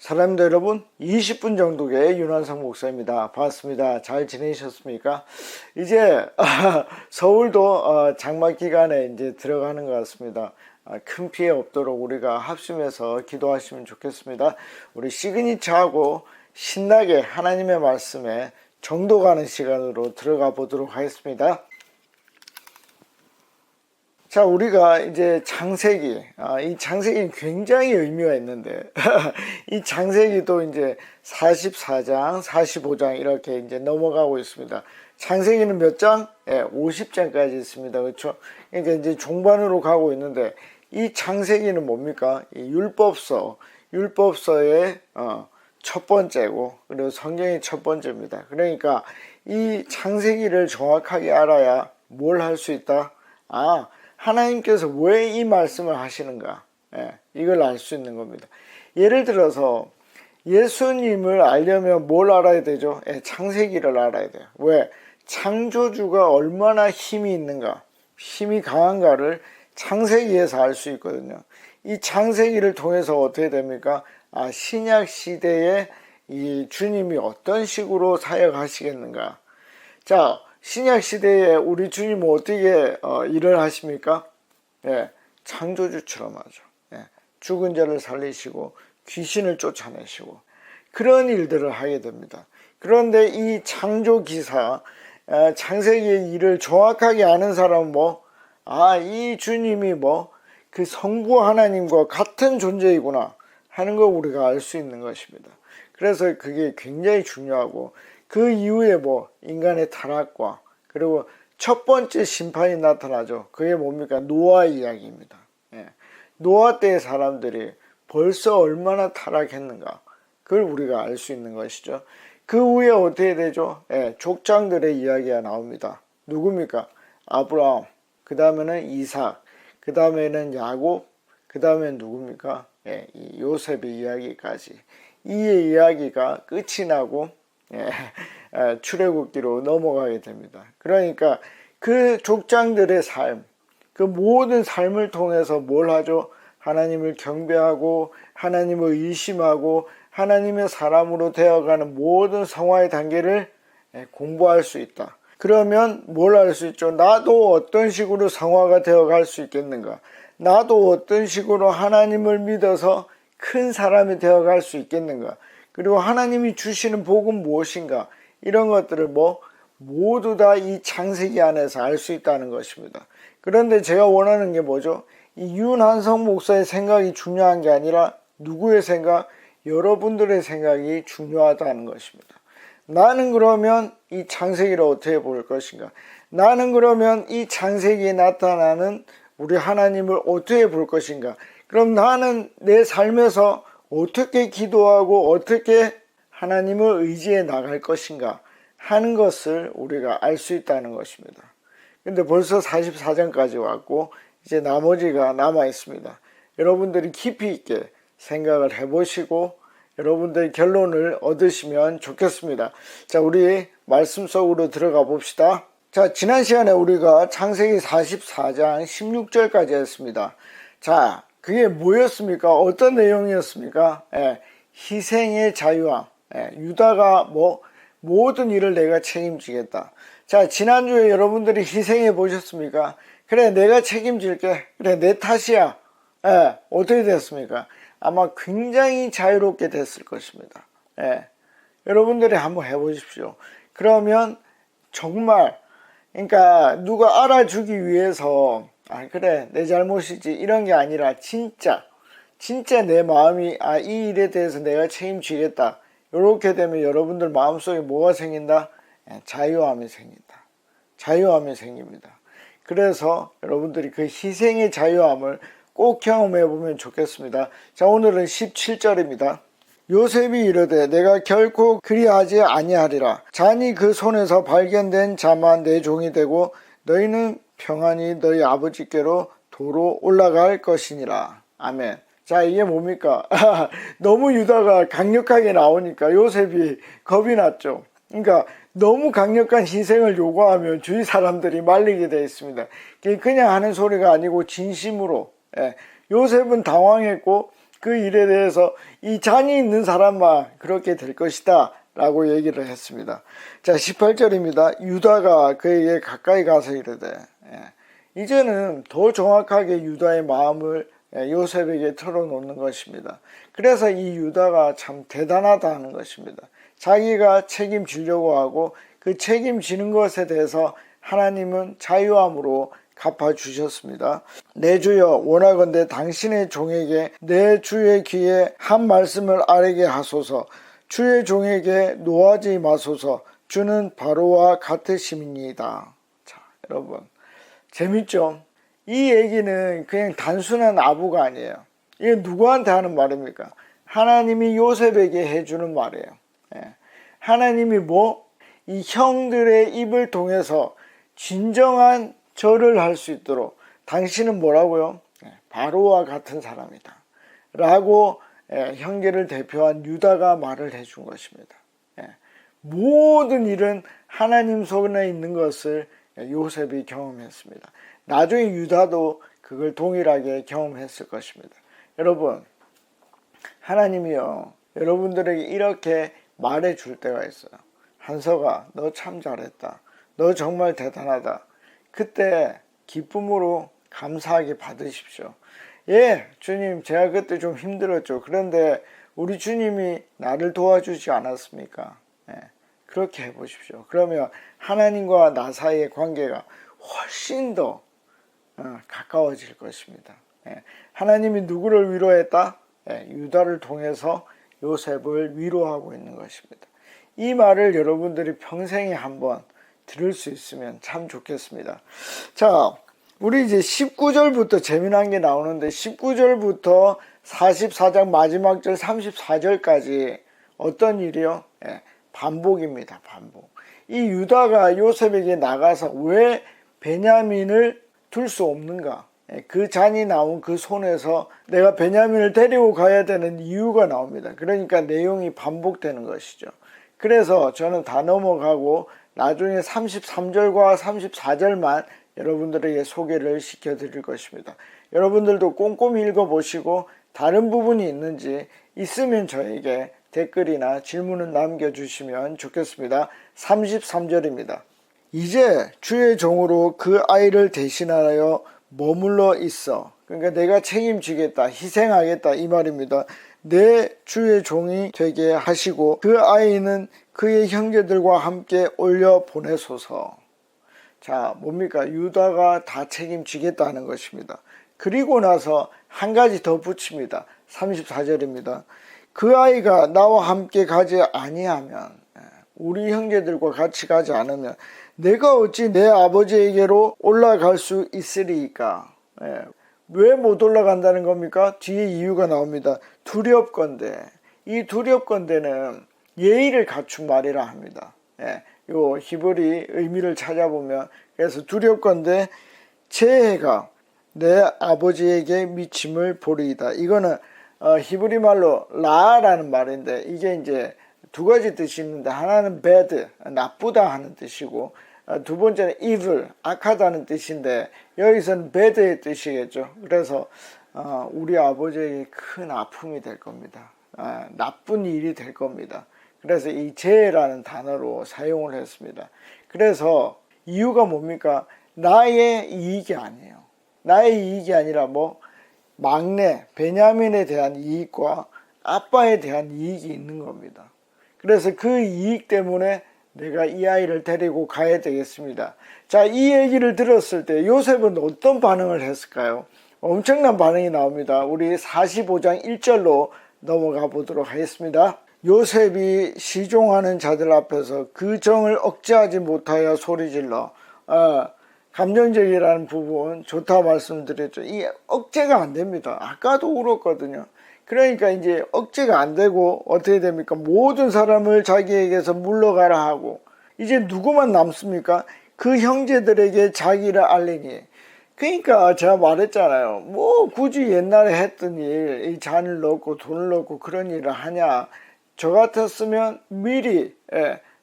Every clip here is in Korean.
사랑합니다 여러분. 20분 정도의 윤환상 목사입니다. 반갑습니다. 잘 지내셨습니까? 이제 서울도 장마 기간에 이제 들어가는 것 같습니다. 큰 피해 없도록 우리가 합심해서 기도하시면 좋겠습니다. 우리 시그니처하고 신나게 하나님의 말씀에 정독하는 시간으로 들어가 보도록 하겠습니다. 자, 우리가 이제 창세기, 이 창세기는 굉장히 의미가 있는데, 이 창세기도 이제 44장, 45장 이렇게 이제 넘어가고 있습니다. 창세기는 몇 장? 50장까지 있습니다. 그렇죠? 그러니까 이제 종반으로 가고 있는데, 이 창세기는 뭡니까? 이 율법서의 첫 번째고, 그리고 성경의 첫 번째입니다. 그러니까 이 창세기를 정확하게 알아야 뭘 할 수 있다? 하나님께서 왜 이 말씀을 하시는가? 이걸 알 수 있는 겁니다. 예를 들어서 예수님을 알려면 뭘 알아야 되죠? 창세기를 알아야 돼요. 왜? 창조주가 얼마나 힘이 있는가, 힘이 강한가를 창세기에서 알 수 있거든요. 이 창세기를 통해서 어떻게 됩니까? 신약 시대에 이 주님이 어떤 식으로 사역하시겠는가? 자, 신약 시대에 우리 주님은 어떻게 일을 하십니까? 창조주처럼 하죠. 죽은 자를 살리시고 귀신을 쫓아내시고 그런 일들을 하게 됩니다. 그런데 이 창조 기사, 창세기의 일을 정확하게 아는 사람은 이 주님이 그 성부 하나님과 같은 존재이구나 하는 걸 우리가 알 수 있는 것입니다. 그래서 그게 굉장히 중요하고, 그 이후에 인간의 타락과 그리고 첫 번째 심판이 나타나죠. 그게 뭡니까? 노아 이야기입니다. 노아 때의 사람들이 벌써 얼마나 타락했는가, 그걸 우리가 알 수 있는 것이죠. 그 후에 어떻게 되죠? 족장들의 이야기가 나옵니다. 누굽니까? 아브라함, 그 다음에는 이삭, 그 다음에는 야곱, 그 다음에 누굽니까? 이 요셉의 이야기까지. 이 이야기가 끝이 나고 출애굽기로 넘어가게 됩니다. 그러니까 그 족장들의 삶, 그 모든 삶을 통해서 뭘 하죠? 하나님을 경배하고 하나님을 의심하고 하나님의 사람으로 되어가는 모든 성화의 단계를 공부할 수 있다. 그러면 뭘 알 수 있죠? 나도 어떤 식으로 성화가 되어갈 수 있겠는가? 나도 어떤 식으로 하나님을 믿어서 큰 사람이 되어갈 수 있겠는가? 그리고 하나님이 주시는 복은 무엇인가? 이런 것들을 모두 다 이 창세기 안에서 알 수 있다는 것입니다. 그런데 제가 원하는 게 뭐죠? 이 윤한성 목사의 생각이 중요한 게 아니라 누구의 생각? 여러분들의 생각이 중요하다는 것입니다. 나는 그러면 이 창세기를 어떻게 볼 것인가? 나는 그러면 이 창세기에 나타나는 우리 하나님을 어떻게 볼 것인가? 그럼 나는 내 삶에서 어떻게 기도하고 어떻게 하나님을 의지해 나갈 것인가 하는 것을 우리가 알 수 있다는 것입니다. 근데 벌써 44장까지 왔고 이제 나머지가 남아 있습니다. 여러분들이 깊이 있게 생각을 해보시고 여러분들의 결론을 얻으시면 좋겠습니다. 자, 우리 말씀 속으로 들어가 봅시다. 자, 지난 시간에 우리가 창세기 44장 16절까지 했습니다. 자, 그게 뭐였습니까? 어떤 내용이었습니까? 희생의 자유함. 유다가 모든 일을 내가 책임지겠다. 자, 지난주에 여러분들이 희생해 보셨습니까? 그래, 내가 책임질게. 그래, 내 탓이야. 어떻게 됐습니까? 아마 굉장히 자유롭게 됐을 것입니다. 여러분들이 한번 해보십시오. 그러면 정말, 그러니까 누가 알아주기 위해서 그래, 내 잘못이지 이런 게 아니라 진짜 내 마음이 이 일에 대해서 내가 책임지겠다. 이렇게 되면 여러분들 마음속에 뭐가 생긴다? 자유함이 생긴다. 자유함이 생깁니다. 그래서 여러분들이 그 희생의 자유함을 꼭 경험해 보면 좋겠습니다. 자, 오늘은 17절입니다. 요셉이 이르되 내가 결코 그리하지 아니하리라. 잔이 그 손에서 발견된 자만 내 종이 되고 너희는 평안히 너희 아버지께로 도로 올라갈 것이니라. 아멘. 자, 이게 뭡니까? 너무 유다가 강력하게 나오니까 요셉이 겁이 났죠. 그러니까 너무 강력한 희생을 요구하면 주위 사람들이 말리게 되어 있습니다. 그냥 하는 소리가 아니고 진심으로. 요셉은 당황했고 그 일에 대해서 이 잔이 있는 사람만 그렇게 될 것이다 라고 얘기를 했습니다. 자, 18절입니다. 유다가 그에게 가까이 가서 이르되, 이제는 더 정확하게 유다의 마음을 요셉에게 털어놓는 것입니다. 그래서 이 유다가 참 대단하다 하는 것입니다. 자기가 책임지려고 하고 그 책임지는 것에 대해서 하나님은 자유함으로 갚아주셨습니다. 내 주여, 원하건대 당신의 종에게 내 주의 귀에 한 말씀을 아뢰게 하소서. 주의 종에게 노하지 마소서. 주는 바로와 같으심이니이다. 자, 여러분 재밌죠? 이 얘기는 그냥 단순한 아부가 아니에요. 이게 누구한테 하는 말입니까? 하나님이 요셉에게 해주는 말이에요. 하나님이 이 형들의 입을 통해서 진정한 절을 할 수 있도록 당신은 뭐라고요? 바로와 같은 사람이다 라고 형제를 대표한 유다가 말을 해준 것입니다. 모든 일은 하나님 손에 있는 것을 요셉이 경험했습니다. 나중에 유다도 그걸 동일하게 경험했을 것입니다. 여러분, 하나님이요, 여러분들에게 이렇게 말해 줄 때가 있어요. 한서가, 너 참 잘했다. 너 정말 대단하다. 그때 기쁨으로 감사하게 받으십시오. 예, 주님, 제가 그때 좀 힘들었죠. 그런데 우리 주님이 나를 도와주지 않았습니까? 그렇게 해보십시오. 그러면 하나님과 나 사이의 관계가 훨씬 더 가까워질 것입니다. 하나님이 누구를 위로했다? 유다를 통해서 요셉을 위로하고 있는 것입니다. 이 말을 여러분들이 평생에 한번 들을 수 있으면 참 좋겠습니다. 자, 우리 이제 19절부터 재미난 게 나오는데 19절부터 44장 마지막 절 34절까지 어떤 일이요? 반복입니다. 반복. 이 유다가 요셉에게 나가서 왜 베냐민을 둘 수 없는가? 그 잔이 나온 그 손에서 내가 베냐민을 데리고 가야 되는 이유가 나옵니다. 그러니까 내용이 반복되는 것이죠. 그래서 저는 다 넘어가고 나중에 33절과 34절만 여러분들에게 소개를 시켜드릴 것입니다. 여러분들도 꼼꼼히 읽어보시고 다른 부분이 있으면 저에게 댓글이나 질문을 남겨주시면 좋겠습니다. 33절입니다. 이제 주의 종으로 그 아이를 대신하여 머물러 있어. 그러니까 내가 책임지겠다, 희생하겠다 이 말입니다. 내 주의 종이 되게 하시고 그 아이는 그의 형제들과 함께 올려 보내소서. 자, 뭡니까? 유다가 다 책임지겠다는 것입니다. 그리고 나서 한 가지 더 붙입니다. 34절입니다. 그 아이가 나와 함께 가지 아니하면, 우리 형제들과 같이 가지 않으면 내가 어찌 내 아버지에게로 올라갈 수 있으리까? 왜 못 올라간다는 겁니까? 뒤에 이유가 나옵니다. 두렵건대. 이 두렵건대는 예의를 갖춘 말이라 합니다. 요 히브리 의미를 찾아보면, 그래서 두렵건대 제 해가 내 아버지에게 미침을 보리이다. 이거는 히브리 말로 라라는 말인데, 이게 이제 두 가지 뜻이 있는데, 하나는 bad, 나쁘다 하는 뜻이고, 두 번째는 evil, 악하다는 뜻인데, 여기서는 bad의 뜻이겠죠. 그래서 우리 아버지에게 큰 아픔이 될 겁니다. 나쁜 일이 될 겁니다. 그래서 이 재해라는 단어로 사용을 했습니다. 그래서 이유가 뭡니까? 나의 이익이 아니에요. 나의 이익이 아니라 막내 베냐민에 대한 이익과 아빠에 대한 이익이 있는 겁니다. 그래서 그 이익 때문에 내가 이 아이를 데리고 가야 되겠습니다. 자, 이 얘기를 들었을 때 요셉은 어떤 반응을 했을까요? 엄청난 반응이 나옵니다. 우리 45장 1절로 넘어가 보도록 하겠습니다. 요셉이 시종하는 자들 앞에서 그 정을 억제하지 못하여 소리질러. 감정적이라는 부분 좋다 말씀드렸죠. 이 억제가 안 됩니다. 아까도 울었거든요. 그러니까 이제 억제가 안 되고 어떻게 됩니까? 모든 사람을 자기에게서 물러가라 하고, 이제 누구만 남습니까? 그 형제들에게 자기를 알리니. 그러니까 제가 말했잖아요. 굳이 옛날에 했던 일, 이 잔을 넣고 돈을 넣고 그런 일을 하냐. 저 같았으면 미리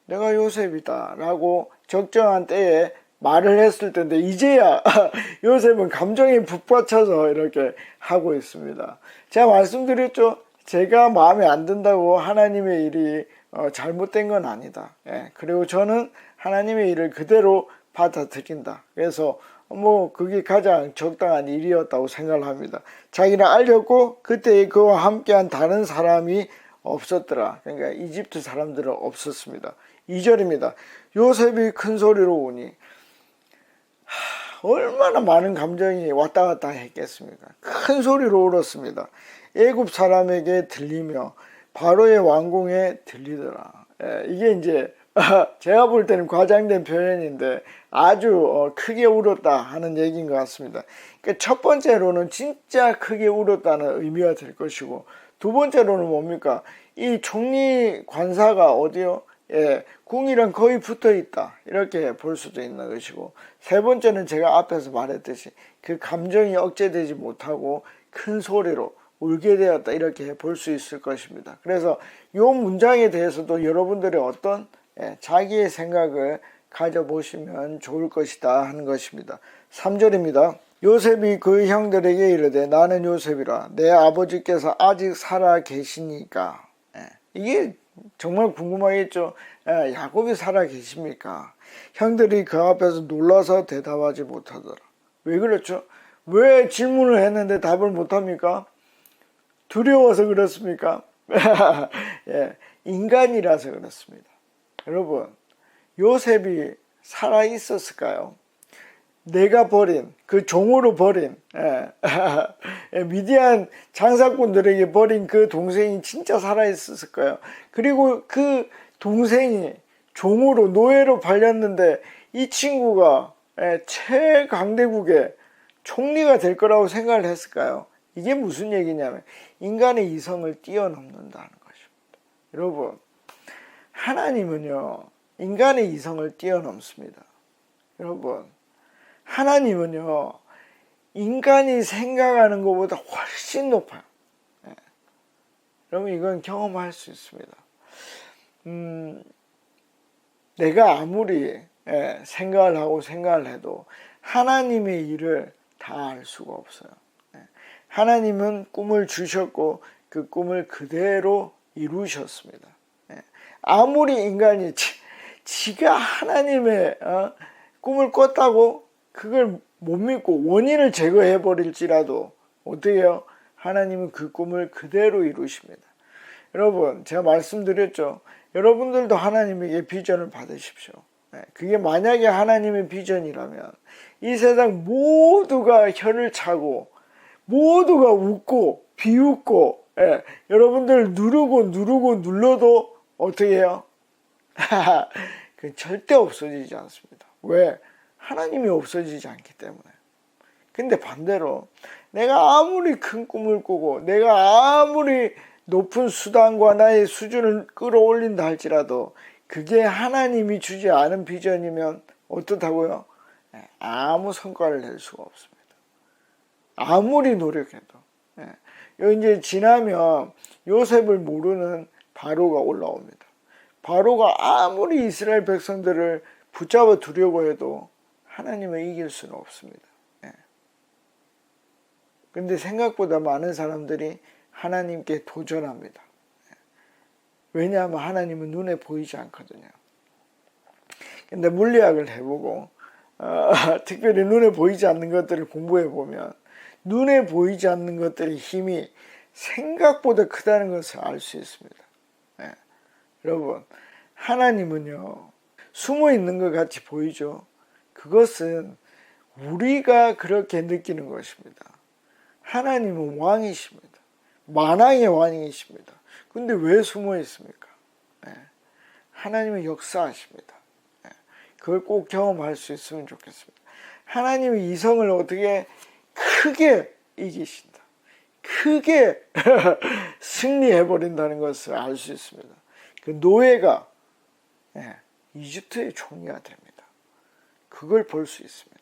내가 요셉이다 라고 적정한 때에 말을 했을 텐데 이제야 요셉은 감정에 북받쳐서 이렇게 하고 있습니다. 제가 말씀드렸죠. 제가 마음에 안 든다고 하나님의 일이 잘못된 건 아니다. 예, 그리고 저는 하나님의 일을 그대로 받아들인다. 그래서 그게 가장 적당한 일이었다고 생각을 합니다. 자기는 알렸고 그때 그와 함께한 다른 사람이 없었더라. 그러니까 이집트 사람들은 없었습니다. 2절입니다. 요셉이 큰 소리로 우니 얼마나 많은 감정이 왔다 갔다 했겠습니까? 큰 소리로 울었습니다. 애굽 사람에게 들리며 바로의 왕궁에 들리더라. 이게 이제 제가 볼 때는 과장된 표현인데 아주 크게 울었다 하는 얘기인 것 같습니다. 그러니까 첫 번째로는 진짜 크게 울었다는 의미가 될 것이고, 두 번째로는 뭡니까? 이 총리 관사가 어디요? 궁이랑 거의 붙어 있다, 이렇게 볼 수도 있는 것이고, 세 번째는 제가 앞에서 말했듯이 그 감정이 억제되지 못하고 큰 소리로 울게 되었다, 이렇게 볼 수 있을 것입니다. 그래서 이 문장에 대해서도 여러분들의 어떤 자기의 생각을 가져보시면 좋을 것이다 하는 것입니다. 3절입니다. 요셉이 그 형들에게 이르되 나는 요셉이라 내 아버지께서 아직 살아 계시니까. 이게 정말 궁금하겠죠. 야곱이 살아 계십니까? 형들이 그 앞에서 놀라서 대답하지 못하더라. 왜 그렇죠? 왜 질문을 했는데 답을 못합니까? 두려워서 그렇습니까? 인간이라서 그렇습니다. 여러분, 요셉이 살아 있었을까요? 내가 버린, 그 종으로 버린, 미디안 장사꾼들에게 버린 그 동생이 진짜 살아 있었을까요? 그리고 그 동생이 종으로, 노예로 팔렸는데 이 친구가 최강대국의 총리가 될 거라고 생각을 했을까요? 이게 무슨 얘기냐면 인간의 이성을 뛰어넘는다는 것입니다. 여러분, 하나님은요, 인간의 이성을 뛰어넘습니다. 여러분, 하나님은요, 인간이 생각하는 것보다 훨씬 높아요. 여러분, 이건 경험할 수 있습니다. 내가 아무리 생각을 하고 생각을 해도 하나님의 일을 다 알 수가 없어요. 하나님은 꿈을 주셨고 그 꿈을 그대로 이루셨습니다. 아무리 인간이 지가 하나님의 꿈을 꿨다고 그걸 못 믿고 원인을 제거해 버릴지라도 어떻게 해요? 하나님은 그 꿈을 그대로 이루십니다. 여러분, 제가 말씀드렸죠. 여러분들도 하나님에게 비전을 받으십시오. 그게 만약에 하나님의 비전이라면 이 세상 모두가 혀를 차고 모두가 웃고 비웃고 여러분들 누르고 눌러도 어떻게 해요? 그 절대 없어지지 않습니다. 왜? 하나님이 없어지지 않기 때문에. 근데 반대로 내가 아무리 큰 꿈을 꾸고 내가 아무리 높은 수단과 나의 수준을 끌어올린다 할지라도 그게 하나님이 주지 않은 비전이면 어떻다고요? 아무 성과를 낼 수가 없습니다. 아무리 노력해도. 이제 지나면 요셉을 모르는 바로가 올라옵니다. 바로가 아무리 이스라엘 백성들을 붙잡아 두려고 해도 하나님을 이길 수는 없습니다. 근데 생각보다 많은 사람들이 하나님께 도전합니다. 왜냐하면 하나님은 눈에 보이지 않거든요. 근데 물리학을 해보고 특별히 눈에 보이지 않는 것들을 공부해 보면 눈에 보이지 않는 것들의 힘이 생각보다 크다는 것을 알 수 있습니다. 여러분, 하나님은요, 숨어 있는 것 같이 보이죠. 그것은 우리가 그렇게 느끼는 것입니다. 하나님은 왕이십니다. 만왕의 왕이십니다. 근데 왜 숨어 있습니까? 하나님은 역사하십니다. 그걸 꼭 경험할 수 있으면 좋겠습니다. 하나님의 이성을 어떻게 크게 이기신다. 크게 승리해버린다는 것을 알 수 있습니다. 그 노예가 이집트의 총리가 됩니다. 그걸 볼 수 있습니다.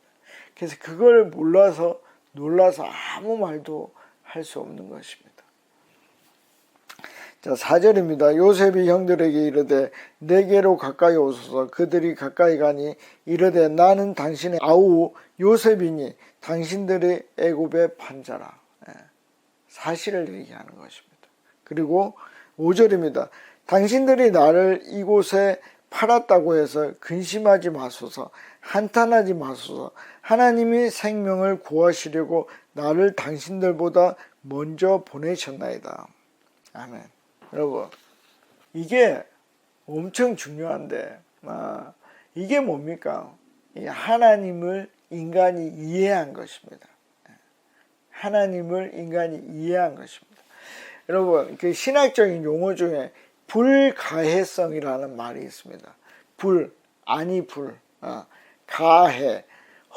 그래서 그걸 몰라서 놀라서 아무 말도 할 수 없는 것입니다. 자, 4절입니다. 요셉이 형들에게 이르되 내게로 가까이 오소서. 그들이 가까이 가니 이르되 나는 당신의 아우 요셉이니 당신들의 애굽의 판자라. 사실을 얘기하는 것입니다. 그리고 5절입니다. 당신들이 나를 이곳에 팔았다고 해서 근심하지 마소서. 한탄하지 마소서. 하나님이 생명을 구하시려고 나를 당신들보다 먼저 보내셨나이다. 아멘. 여러분, 이게 엄청 중요한데, 이게 뭡니까? 하나님을 인간이 이해한 것입니다. 하나님을 인간이 이해한 것입니다. 여러분, 그 신학적인 용어 중에 불가해성이라는 말이 있습니다. 아니 가해,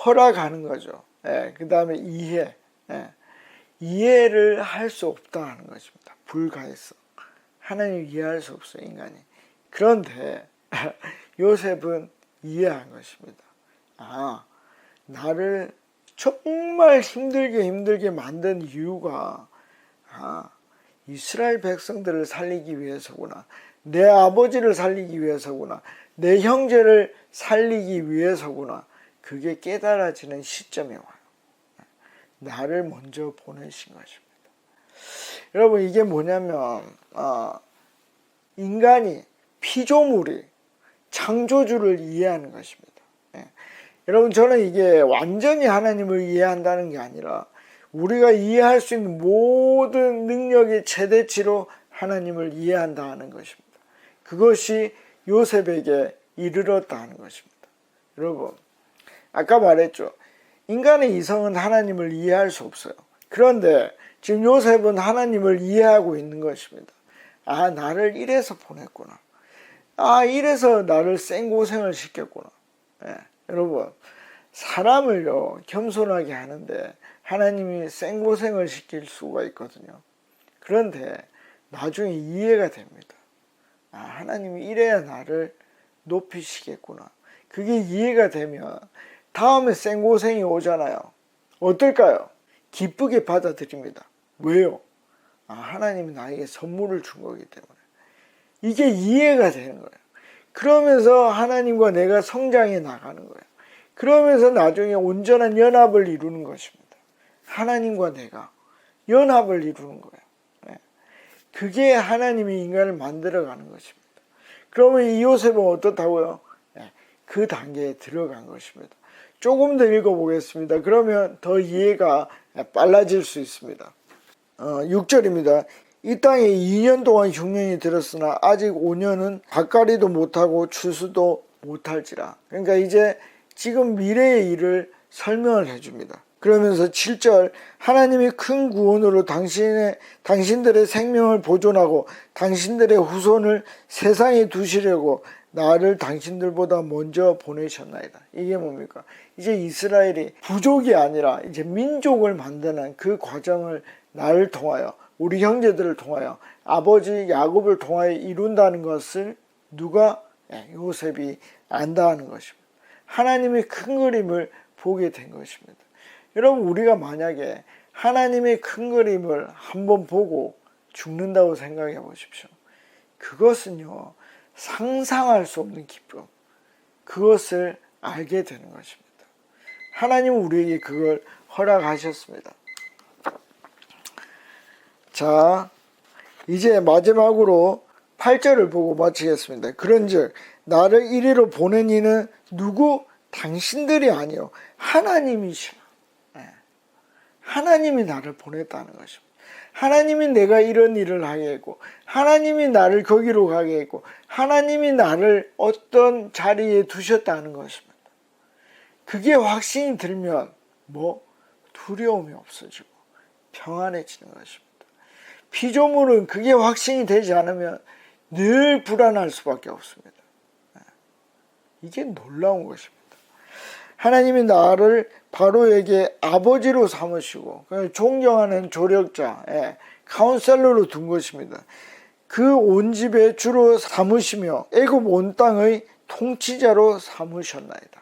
허락하는 거죠. 그 다음에 이해, 이해를 할 수 없다는 것입니다. 불가해성. 하나님 이해할 수 없어요, 인간이. 그런데 요셉은 이해한 것입니다. 나를 정말 힘들게 만든 이유가 이스라엘 백성들을 살리기 위해서구나. 내 아버지를 살리기 위해서구나. 내 형제를 살리기 위해서구나. 그게 깨달아지는 시점이 와요. 나를 먼저 보내신 것입니다. 여러분, 이게 뭐냐면 인간이, 피조물이 창조주를 이해하는 것입니다. 여러분, 저는 이게 완전히 하나님을 이해한다는 게 아니라 우리가 이해할 수 있는 모든 능력의 최대치로 하나님을 이해한다는 것입니다. 그것이 요셉에게 이르렀다는 것입니다. 여러분, 아까 말했죠. 인간의 이성은 하나님을 이해할 수 없어요. 그런데 지금 요셉은 하나님을 이해하고 있는 것입니다. 나를 이래서 보냈구나. 이래서 나를 생고생을 시켰구나. 여러분, 사람을요, 겸손하게 하는데 하나님이 생고생을 시킬 수가 있거든요. 그런데 나중에 이해가 됩니다. 하나님이 이래야 나를 높이시겠구나. 그게 이해가 되면 다음에 생고생이 오잖아요. 어떨까요? 기쁘게 받아들입니다. 왜요? 하나님이 나에게 선물을 준 거기 때문에. 이게 이해가 되는 거예요. 그러면서 하나님과 내가 성장해 나가는 거예요. 그러면서 나중에 온전한 연합을 이루는 것입니다. 하나님과 내가 연합을 이루는 거예요. 그게 하나님이 인간을 만들어가는 것입니다. 그러면 이 요셉은 어떻다고요? 그 단계에 들어간 것입니다. 조금 더 읽어보겠습니다. 그러면 더 이해가 빨라질 수 있습니다. 6절입니다. 이 땅에 2년 동안 흉년이 들었으나 아직 5년은 밭갈이도 못하고 추수도 못할지라. 그러니까 이제 지금 미래의 일을 설명을 해줍니다. 그러면서 7절, 하나님이 큰 구원으로 당신들의 생명을 보존하고 당신들의 후손을 세상에 두시려고 나를 당신들보다 먼저 보내셨나이다. 이게 뭡니까? 이제 이스라엘이 부족이 아니라 이제 민족을 만드는 그 과정을 나를 통하여, 우리 형제들을 통하여, 아버지 야곱을 통하여 이룬다는 것을 누가? 요셉이 안다는 것입니다. 하나님의 큰 그림을 보게 된 것입니다. 여러분, 우리가 만약에 하나님의 큰 그림을 한번 보고 죽는다고 생각해 보십시오. 그것은요, 상상할 수 없는 기쁨, 그것을 알게 되는 것입니다. 하나님은 우리에게 그걸 허락하셨습니다. 자, 이제 마지막으로 8절을 보고 마치겠습니다. 그런즉 나를 이리로 보낸 이는 누구? 당신들이 아니요 하나님이시라. 하나님이 나를 보냈다는 것입니다. 하나님이 내가 이런 일을 하게 했고, 하나님이 나를 거기로 가게 했고, 하나님이 나를 어떤 자리에 두셨다는 것입니다. 그게 확신이 들면 두려움이 없어지고 평안해지는 것입니다. 피조물은 그게 확신이 되지 않으면 늘 불안할 수밖에 없습니다. 이게 놀라운 것입니다. 하나님이 나를 바로에게 아버지로 삼으시고 존경하는 조력자, 카운셀러로 둔 것입니다. 그 온 집에 주로 삼으시며 애굽 온 땅의 통치자로 삼으셨나이다.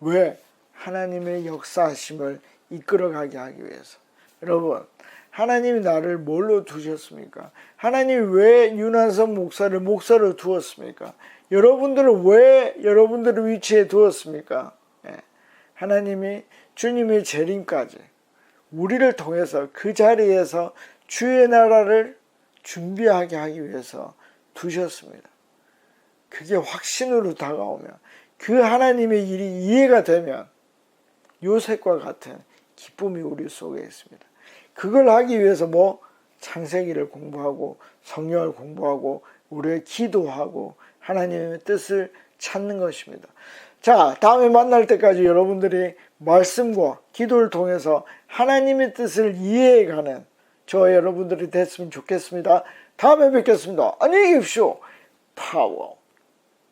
왜? 하나님의 역사하심을 이끌어가게 하기 위해서. 여러분, 하나님이 나를 뭘로 두셨습니까? 하나님이 왜 윤한선 목사를 목사로 두었습니까? 여러분들을 왜 여러분들의 위치에 두었습니까? 하나님이 주님의 재림까지 우리를 통해서 그 자리에서 주의 나라를 준비하게 하기 위해서 두셨습니다. 그게 확신으로 다가오면, 그 하나님의 일이 이해가 되면 요셉과 같은 기쁨이 우리 속에 있습니다. 그걸 하기 위해서 창세기를 공부하고 성경을 공부하고 우리가 기도하고 하나님의 뜻을 찾는 것입니다. 자, 다음에 만날 때까지 여러분들이 말씀과 기도를 통해서 하나님의 뜻을 이해해가는 저와 여러분들이 됐으면 좋겠습니다. 다음에 뵙겠습니다. 안녕히 계십시오. 파워.